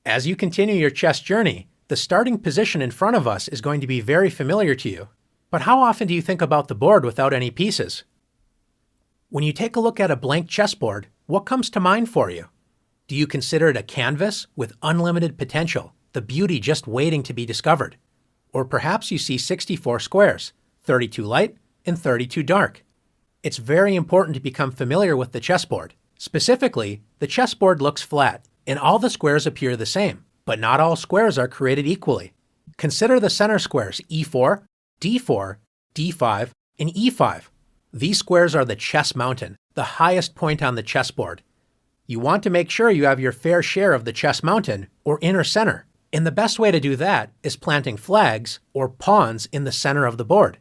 As you continue your chess journey, the starting position in front of us is going to be very familiar to you. But how often do you think about the board without any pieces? When you take a look at a blank chessboard, what comes to mind for you? Do you consider it a canvas with unlimited potential, the beauty just waiting to be discovered? Or perhaps you see 64 squares, 32 light and 32 dark. It's very important to become familiar with the chessboard. Specifically, the chessboard looks flat, and all the squares appear the same, but not all squares are created equally. Consider the center squares E4, D4, D5, and E5. These squares are the chess mountain, the highest point on the chessboard. You want to make sure you have your fair share of the chess mountain, or inner center, and the best way to do that is planting flags, or pawns, in the center of the board.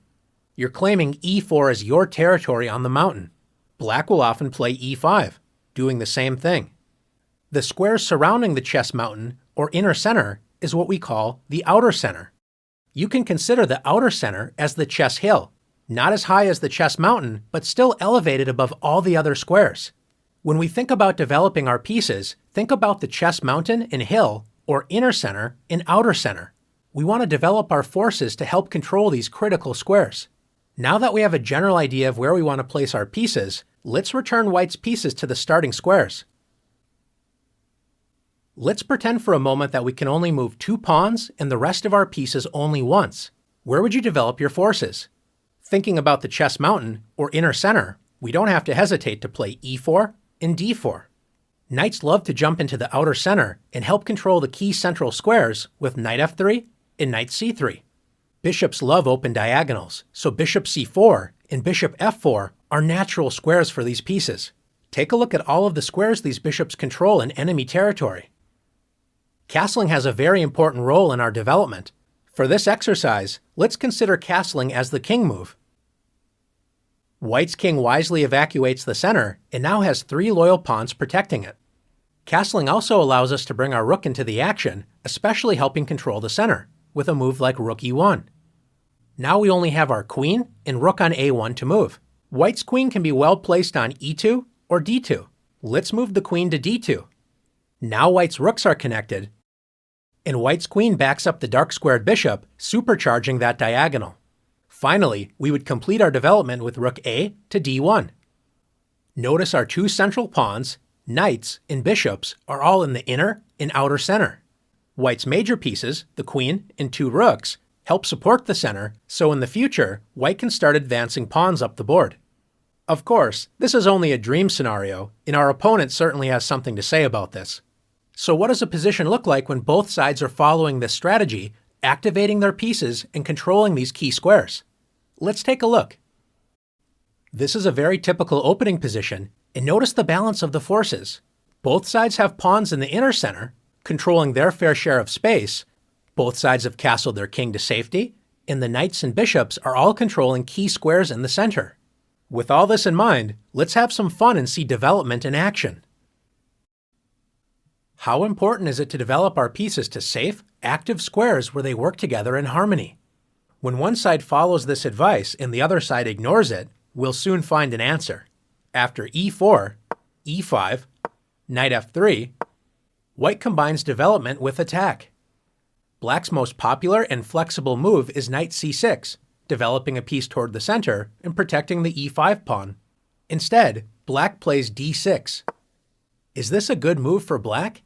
You're claiming E4 as your territory on the mountain. Black will often play E5, doing the same thing. The squares surrounding the chess mountain, or inner center, is what we call the outer center. You can consider the outer center as the chess hill, not as high as the chess mountain, but still elevated above all the other squares. When we think about developing our pieces, think about the chess mountain and hill, or inner center and outer center. We want to develop our forces to help control these critical squares. Now that we have a general idea of where we want to place our pieces, let's return White's pieces to the starting squares. Let's pretend for a moment that we can only move 2 pawns and the rest of our pieces only once. Where would you develop your forces? Thinking about the chess mountain, or inner center, we don't have to hesitate to play E4 and D4. Knights love to jump into the outer center and help control the key central squares with knight F3 and knight C3. Bishops love open diagonals, so bishop C4 and bishop F4 are natural squares for these pieces. Take a look at all of the squares these bishops control in enemy territory. Castling has a very important role in our development. For this exercise, let's consider castling as the king move. White's king wisely evacuates the center and now has 3 loyal pawns protecting it. Castling also allows us to bring our rook into the action, especially helping control the center, with a move like rook E1. Now we only have our queen and rook on A1 to move. White's queen can be well placed on E2 or D2. Let's move the queen to D2. Now White's rooks are connected, and White's queen backs up the dark squared bishop, supercharging that diagonal. Finally, we would complete our development with rook A to D1. Notice our 2 central pawns, knights, and bishops are all in the inner and outer center. White's major pieces, the queen and 2 rooks, help support the center, so in the future, White can start advancing pawns up the board. Of course, this is only a dream scenario, and our opponent certainly has something to say about this. So what does a position look like when both sides are following this strategy, activating their pieces and controlling these key squares? Let's take a look. This is a very typical opening position, and notice the balance of the forces. Both sides have pawns in the inner center, controlling their fair share of space. Both sides have castled their king to safety, and the knights and bishops are all controlling key squares in the center. With all this in mind, let's have some fun and see development in action. How important is it to develop our pieces to safe, active squares where they work together in harmony? When one side follows this advice and the other side ignores it, we'll soon find an answer. After E4, E5, knight F3, White combines development with attack. Black's most popular and flexible move is knight C6, developing a piece toward the center and protecting the E5 pawn. Instead, Black plays D6. Is this a good move for Black?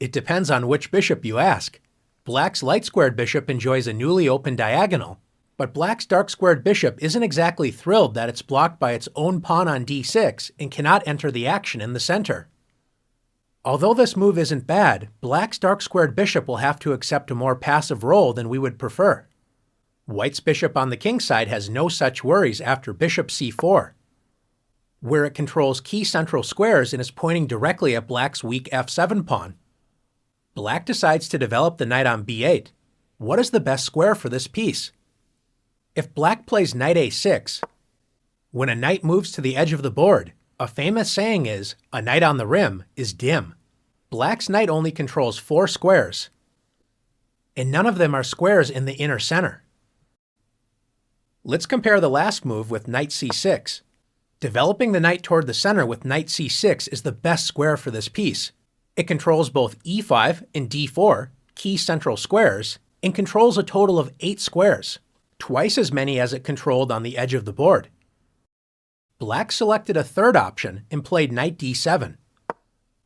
It depends on which bishop you ask. Black's light-squared bishop enjoys a newly opened diagonal, but Black's dark-squared bishop isn't exactly thrilled that it's blocked by its own pawn on D6 and cannot enter the action in the center. Although this move isn't bad, Black's dark-squared bishop will have to accept a more passive role than we would prefer. White's bishop on the king side has no such worries after bishop C4, where it controls key central squares and is pointing directly at Black's weak F7 pawn. Black decides to develop the knight on B8. What is the best square for this piece? If Black plays knight A6, when a knight moves to the edge of the board, a famous saying is, "A knight on the rim is dim." Black's knight only controls 4 squares, and none of them are squares in the inner center. Let's compare the last move with knight C6. Developing the knight toward the center with knight C6 is the best square for this piece. It controls both e5 and d4, key central squares, and controls a total of 8 squares, twice as many as it controlled on the edge of the board. Black selected a third option and played knight d7.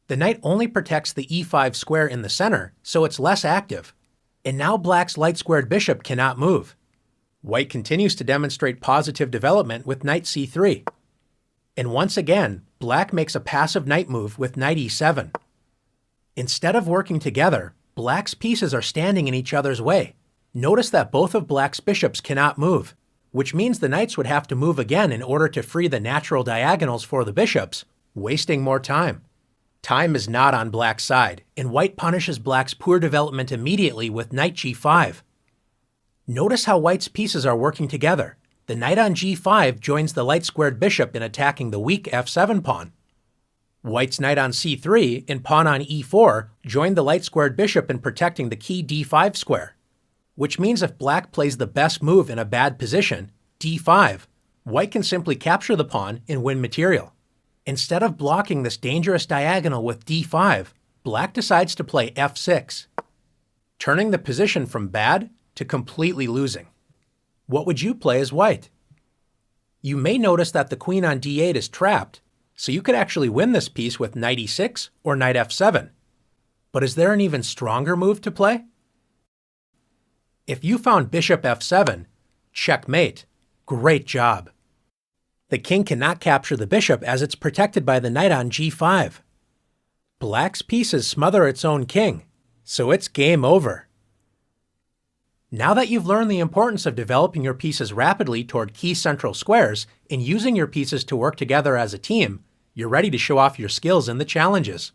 The knight only protects the e5 square in the center, so it's less active. And now Black's light-squared bishop cannot move. White continues to demonstrate positive development with knight c3. And once again, Black makes a passive knight move with knight e7. Instead of working together, Black's pieces are standing in each other's way. Notice that both of Black's bishops cannot move, which means the knights would have to move again in order to free the natural diagonals for the bishops, wasting more time. Time is not on Black's side, and White punishes Black's poor development immediately with knight g5. Notice how White's pieces are working together. The knight on g5 joins the light-squared bishop in attacking the weak f7 pawn. White's knight on c3 and pawn on e4 join the light-squared bishop in protecting the key d5 square, which means if Black plays the best move in a bad position, d5, White can simply capture the pawn and win material. Instead of blocking this dangerous diagonal with d5, Black decides to play f6, turning the position from bad to completely losing. What would you play as White? You may notice that the queen on d8 is trapped, so you could actually win this piece with knight e6 or knight f7. But is there an even stronger move to play? If you found bishop f7, checkmate. Great job. The king cannot capture the bishop as it's protected by the knight on g5. Black's pieces smother its own king, so it's game over. Now that you've learned the importance of developing your pieces rapidly toward key central squares and using your pieces to work together as a team, you're ready to show off your skills in the challenges.